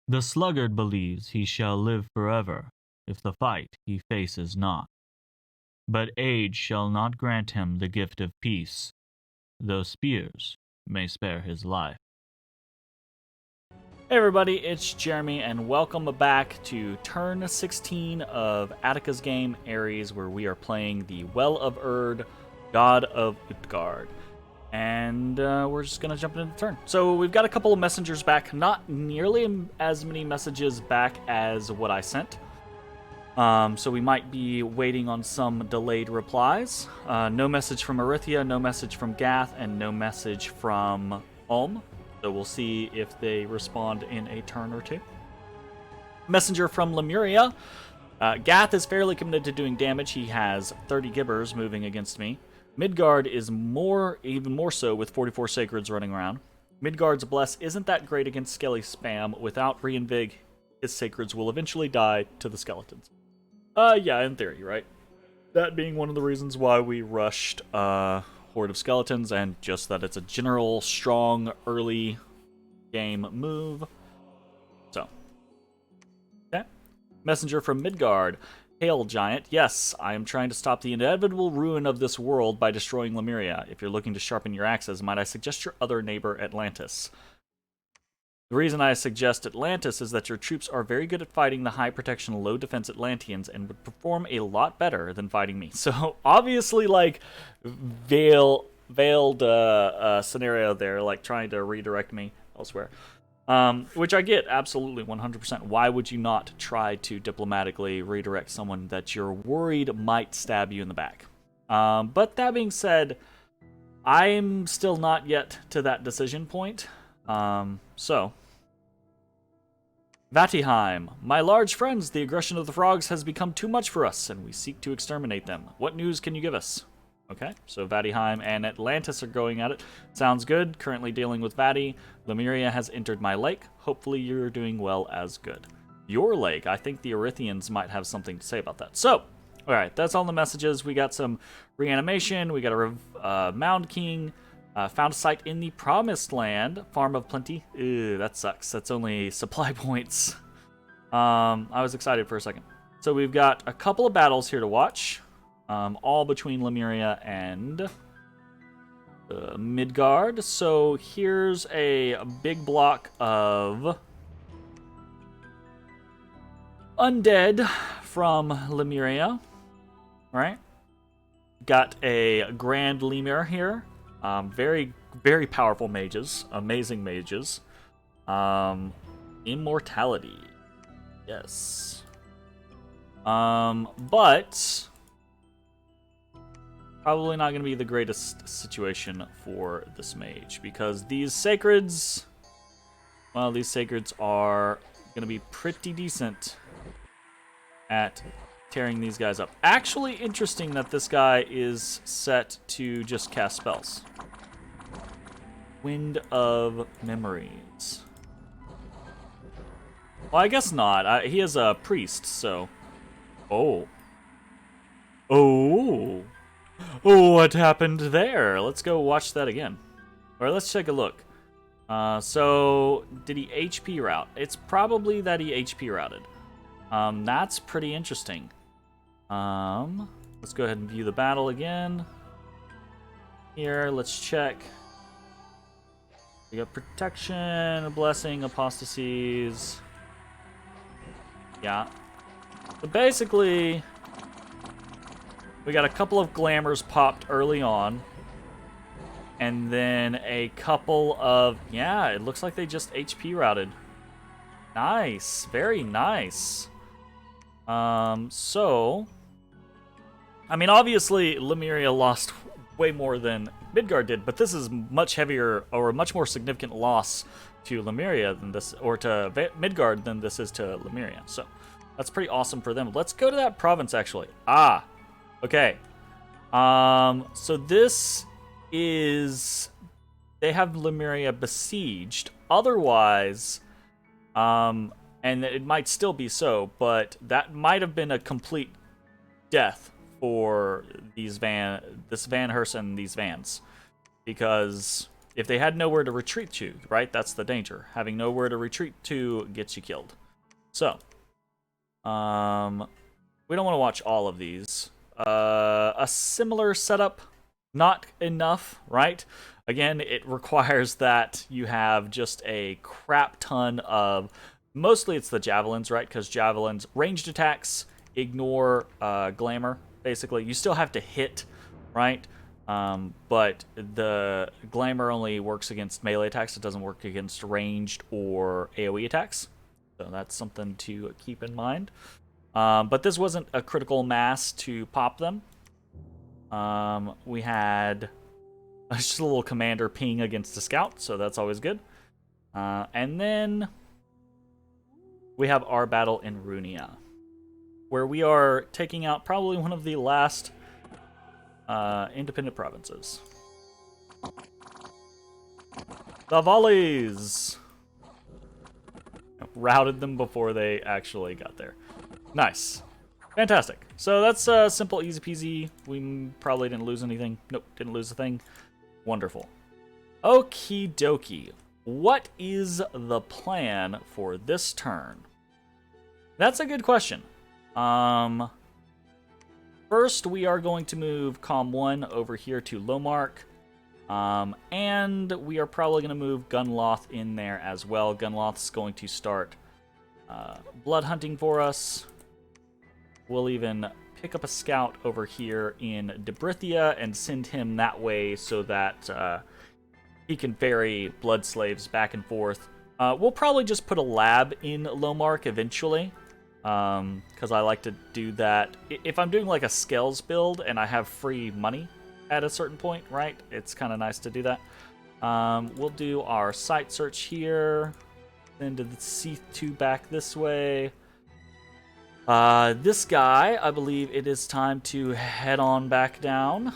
The sluggard believes he shall live forever, if the fight he faces not. But age shall not grant him the gift of peace, though spears may spare his life. Hey everybody, it's Jeremy, and welcome back to turn 16 of Attica's game, Aries, where we are playing the Well of Urd, God of Utgard. And we're just going to jump into the turn. So we've got a couple of messengers back, not nearly as many messages back as what I sent. So we might be waiting on some delayed replies. No message from Arithia, no message from Gath, and no message from Ulm. So we'll see if they respond in a turn or two. Messenger from Lemuria. Gath is fairly committed to doing damage. He has 30 gibbers moving against me. Midgard is even more so with 44 sacreds running around. Midgard's bless isn't that great against skelly spam. Without reinvig, his sacreds will eventually die to the skeletons. Yeah, in theory, right? That being one of the reasons why we rushed Horde of Skeletons, and just that it's a general strong early game move. So, okay. Messenger from Midgard. Hail, Giant. Yes, I am trying to stop the inevitable ruin of this world by destroying Lemuria. If you're looking to sharpen your axes, might I suggest your other neighbor, Atlantis? The reason I suggest Atlantis is that your troops are very good at fighting the high protection, low defense Atlanteans and would perform a lot better than fighting me. So, obviously, like, veiled scenario there, like trying to redirect me elsewhere. Which I get, absolutely, 100%. Why would you not try to diplomatically redirect someone that you're worried might stab you in the back? But that being said, I'm still not yet to that decision point. So, Vatiheim. My large friends, the aggression of the frogs has become too much for us, and we seek to exterminate them. What news can you give us? Okay, so Vatiheim and Atlantis are going at it. Sounds good. Currently dealing with Vati. Lemuria has entered my lake. Hopefully you're doing well as good. Your lake. I think the Arithians might have something to say about that. So, alright, that's all the messages. We got some reanimation. We got a Mound King. Found a site in the Promised Land. Farm of Plenty. Ew, that sucks. That's only supply points. I was excited for a second. So we've got a couple of battles here to watch. All between Lemuria and Midgard. So here's a big block of undead from Lemuria. Right? Got a Grand Lemur here. Very, very powerful mages. Amazing mages. Immortality. Yes. But probably not going to be the greatest situation for this mage, because these sacreds, well, these sacreds are going to be pretty decent at tearing these guys up. Actually, interesting that this guy is set to just cast spells. Wind of Memories. Well, I guess not. He is a priest, so... Oh. Oh! Oh, what happened there? Let's go watch that again. Or let's take a look. So, did he HP route? It's probably that he HP routed. That's pretty interesting. Let's go ahead and view the battle again. Here, let's check. We got protection, blessing, apostasies. Yeah. So basically, we got a couple of glamours popped early on. And then a couple of... Yeah, it looks like they just HP routed. Nice. Very nice. So... I mean, obviously, Lemuria lost way more than Midgard did, but this is much heavier, or a much more significant loss to Lemuria than this, or to Midgard than this is to Lemuria. So, that's pretty awesome for them. Let's go to that province, actually. Okay. So this is... They have Lemuria besieged. Otherwise, and it might still be so, but that might have been a complete death for this Van Hers and these Vans. Because if they had nowhere to retreat to, right? That's the danger. Having nowhere to retreat to gets you killed. So, we don't want to watch all of these. A similar setup, not enough, right? Again, it requires that you have just a crap ton of, mostly it's the javelins, right? Because javelins, ranged attacks, ignore glamour, basically. You still have to hit, right? But the glamour only works against melee attacks. It doesn't work against ranged or AoE attacks. So that's something to keep in mind. But this wasn't a critical mass to pop them. We had just a little commander ping against a scout, so that's always good. And then we have our battle in Runia, where we are taking out probably one of the last independent provinces. The volleys! Routed them before they actually got there. Nice. Fantastic. So that's simple, easy peasy. We probably didn't lose anything. Nope, didn't lose a thing. Wonderful. Okie dokie. What is the plan for this turn? That's a good question. First, we are going to move Com 1 over here to Lomark. And we are probably going to move Gunloth in there as well. Gunloth's going to start blood hunting for us. We'll even pick up a scout over here in Debrithia and send him that way so that he can ferry blood slaves back and forth. We'll probably just put a lab in Lomark eventually, because I like to do that. If I'm doing like a Scales build and I have free money at a certain point, right? It's kind of nice to do that. We'll do our site search here. Then to the C2 back this way. This guy, I believe it is time to head on back down.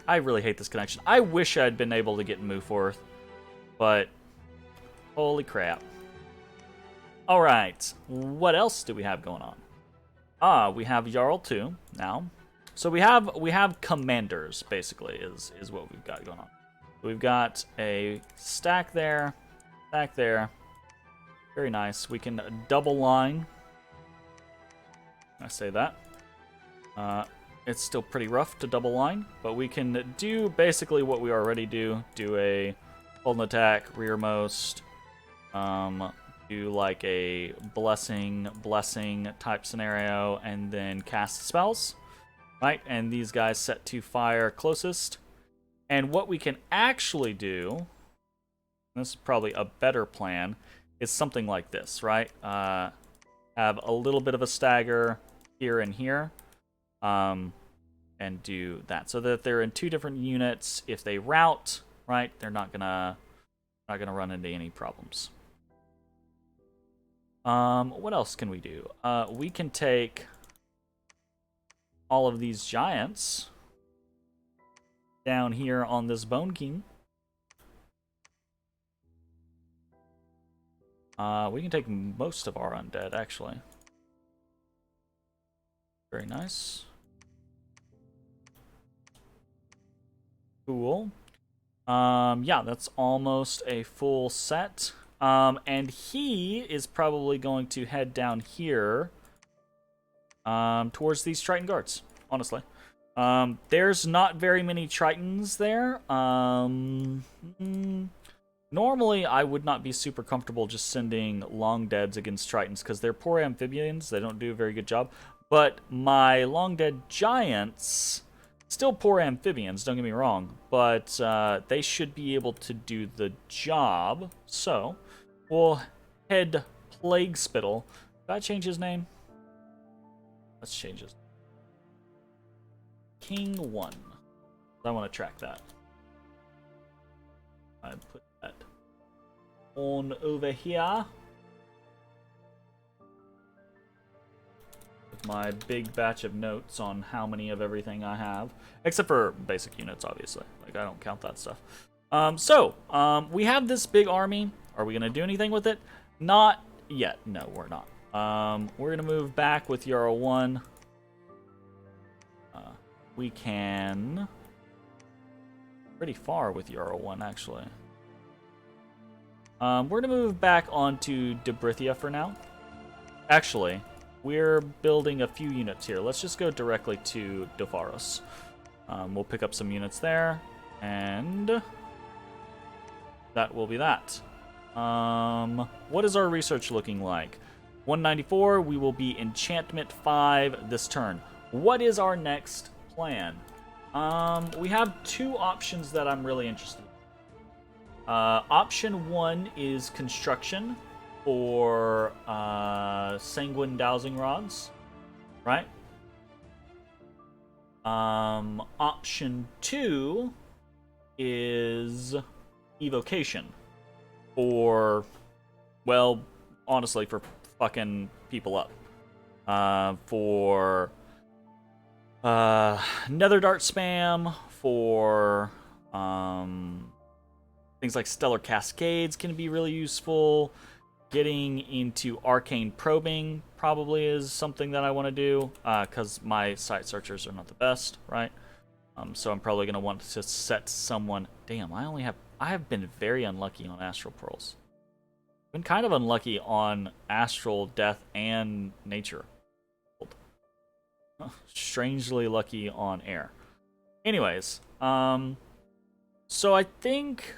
I really hate this connection. I wish I'd been able to get move forth, but holy crap. All right, what else do we have going on? We have Jarl 2 now. So we have commanders, basically, is what we've got going on. We've got a stack there, very nice. We can double line. I say that. It's still pretty rough to double line, but we can do basically what we already do. Do a hold and attack, rearmost, do like a blessing type scenario, and then cast spells, right? And these guys set to fire closest. And what we can actually do, this is probably a better plan, is something like this, right? Have a little bit of a stagger here and here, and do that so that they're in two different units. If they rout, right, they're not gonna run into any problems. What else can we do? We can take all of these giants down here on this Bone King. We can take most of our undead, actually. Very nice. Cool. Yeah, that's almost a full set. And he is probably going to head down here towards these Triton guards, honestly. There's not very many Tritons there. Normally, I would not be super comfortable just sending long deads against Tritons because they're poor amphibians. They don't do a very good job. But my long dead giants, still poor amphibians, don't get me wrong, but they should be able to do the job. So we'll head Plague Spittle. Did I change his name? Let's change his name. King 1. I want to track that. I put that on over here. With my big batch of notes on how many of everything I have. Except for basic units, obviously. Like, I don't count that stuff. We have this big army. Are we going to do anything with it? Not yet. No, we're not. We're going to move back with Jarl 1. We can pretty far with Euro 1, actually. We're going to move back onto Debrithia for now. Actually, we're building a few units here. Let's just go directly to Devaros. We'll pick up some units there, and that will be that. What is our research looking like? 194, we will be Enchantment 5 this turn. What is our next plan? We have two options that I'm really interested in. Option 1 is construction for Sanguine Dowsing Rods, right? Option 2 is evocation for, well, honestly, for fucking people up. For Nether Dart spam, for things like Stellar Cascades can be really useful. Getting into Arcane Probing probably is something that I want to do, because my site searchers are not the best, right? So I'm probably going to want to set someone... Damn, I have been very unlucky on Astral Pearls. Been kind of unlucky on Astral, Death, and Nature. Strangely lucky on Air. Anyways, so I think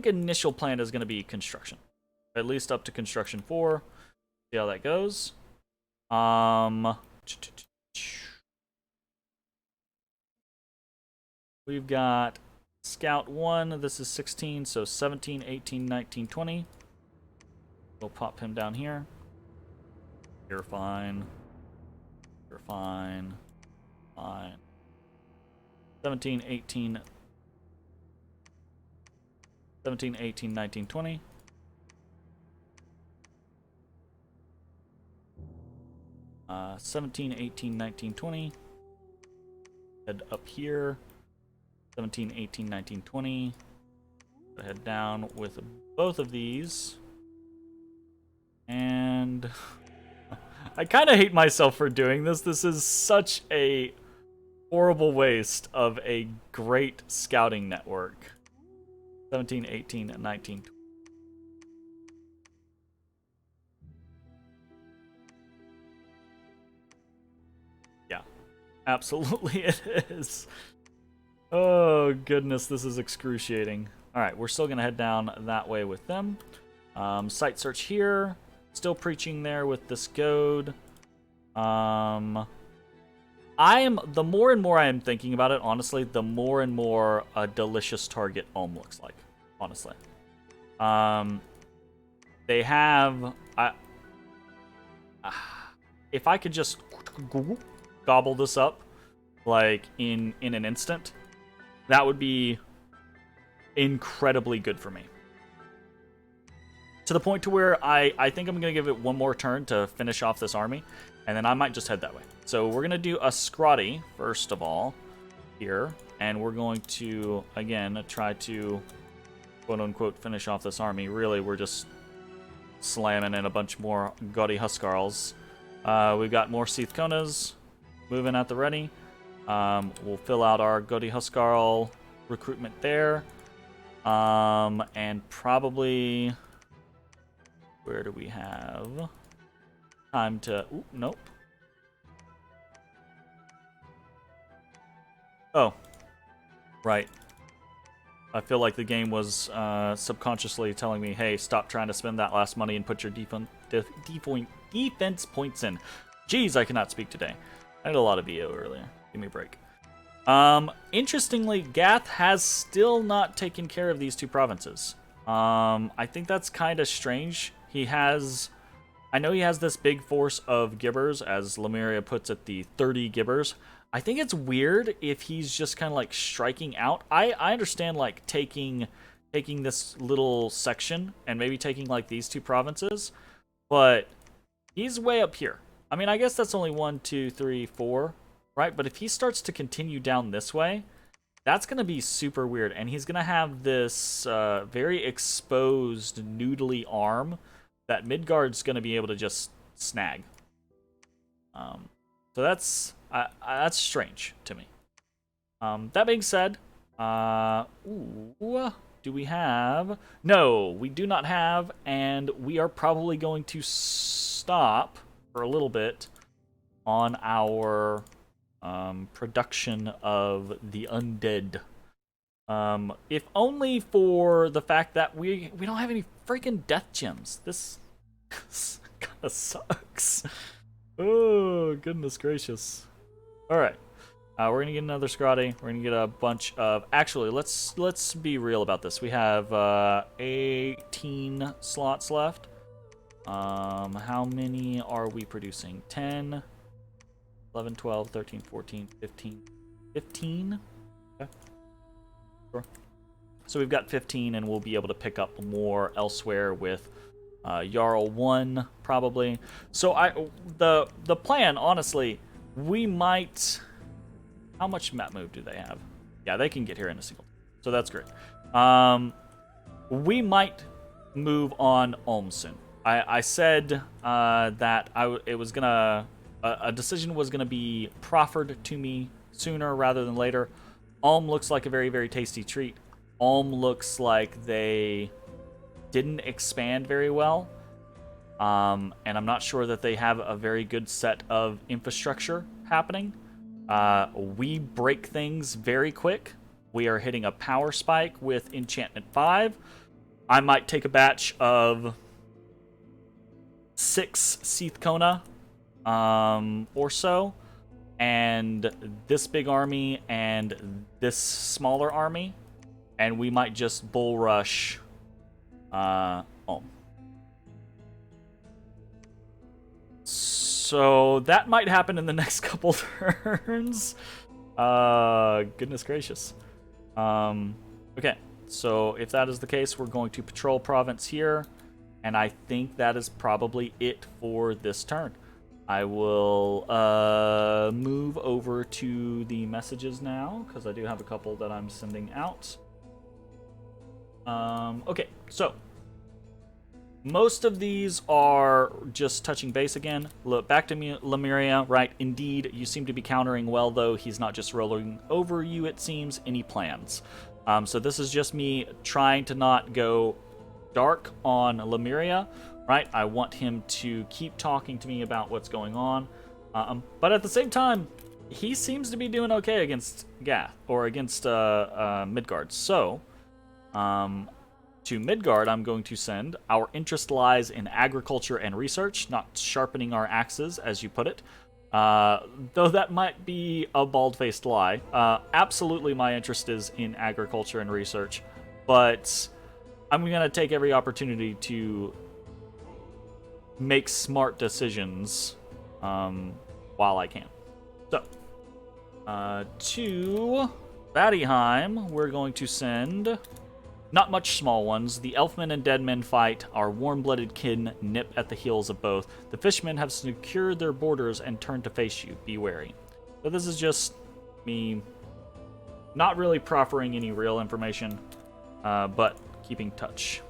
initial plan is going to be construction. At least up to construction 4. See how that goes. We've got Scout 1. This is 16, so 17, 18, 19, 20. We'll pop him down here. You're fine. You're fine. Fine. 17, 18... 17, 18, 19, 20. Uh, 17, 18, 19, 20. Head up here. 17, 18, 19, 20. Head down with both of these. And I kind of hate myself for doing this. This is such a horrible waste of a great scouting network. 17, 18, 19. Yeah, absolutely it is. Oh, goodness, this is excruciating. All right, we're still going to head down that way with them. Site search here. Still preaching there with this goad. The more and more I am thinking about it, honestly, the more and more a delicious target Ohm looks like, honestly. They have... if I could just gobble this up, like, in an instant, that would be incredibly good for me. To the point to where I think I'm going to give it one more turn to finish off this army, and then I might just head that way. So we're going to do a Scrotty, first of all, here. And we're going to, again, try to, quote-unquote, finish off this army. Really, we're just slamming in a bunch more gaudy Huskarls. We've got more Seathkonas moving at the ready. We'll fill out our gaudy Huskarl recruitment there. And probably... Where do we have time to... Ooh, nope. Oh. Right. I feel like the game was subconsciously telling me, hey, stop trying to spend that last money and put your defense points in. Jeez, I cannot speak today. I had a lot of VO earlier. Give me a break. Interestingly, Gath has still not taken care of these two provinces. I think that's kind of strange. He has... I know he has this big force of Gibbers, as Lemuria puts it, the 30 Gibbers. I think it's weird if he's just kind of like striking out. I understand like taking this little section and maybe taking like these two provinces, but he's way up here. I mean, I guess that's only 1, 2, 3, 4, right? But if he starts to continue down this way, that's going to be super weird. And he's going to have this very exposed noodly arm that Midgard's going to be able to just snag. So that's strange to me. That being said, do we have? No, we do not have, and we are probably going to stop for a little bit on our production of the undead. If only for the fact that we don't have any freaking death gems. This kind of sucks. Oh, goodness gracious. All right. We're gonna get another Scrotty. We're gonna get a bunch of. Actually, let's be real about this. We have 18 slots left. How many are we producing? 10, 11, 12, 13, 14, 15. 15? Okay. Sure. So we've got 15, and we'll be able to pick up more elsewhere with Jarl 1, probably. So the plan, honestly, we might. How much map move do they have? Yeah, they can get here in a single. So that's great. We might move on Ulm soon. I said that it was gonna a decision was gonna be proffered to me sooner rather than later. Ulm looks like a very, very tasty treat. Ulm looks like they didn't expand very well. And I'm not sure that they have a very good set of infrastructure happening. We break things very quick. We are hitting a power spike with Enchantment 5. I might take a batch of 6 Seath Kona or so, and this big army and this smaller army, and we might just bull rush Ulm. So that might happen in the next couple turns. Goodness gracious. Okay, so if that is the case, we're going to patrol province here, and I think that is probably it for this turn. I will move over to the messages now, because I do have a couple that I'm sending out. Okay, so most of these are just touching base again. Look, back to Lemuria, right? Indeed, you seem to be countering well, though. He's not just rolling over you, it seems. Any plans? So this is just me trying to not go dark on Lemuria, right? I want him to keep talking to me about what's going on. But at the same time, he seems to be doing okay against Gath, or against Midgard. So, to Midgard, I'm going to send, our interest lies in agriculture and research, not sharpening our axes, as you put it. Though that might be a bald-faced lie. Absolutely my interest is in agriculture and research, but I'm going to take every opportunity to make smart decisions while I can. So, to Vatiheim, we're going to send not much small ones. The Elfmen and Deadmen fight. Our warm-blooded kin nip at the heels of both. The Fishmen have secured their borders and turned to face you. Be wary. So this is just me not really proffering any real information, but keeping touch.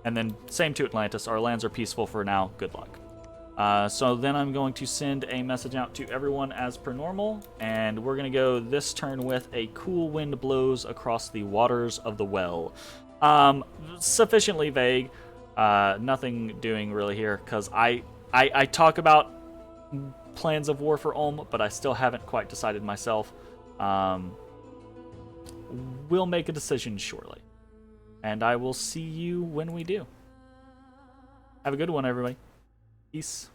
And then same to Atlantis. Our lands are peaceful for now. Good luck. So then I'm going to send a message out to everyone as per normal, and we're going to go this turn with a cool wind blows across the waters of the well. Sufficiently vague. Nothing doing really here, because I talk about plans of war for Ulm, but I still haven't quite decided myself. We'll make a decision shortly, and I will see you when we do. Have a good one, everybody. Peace.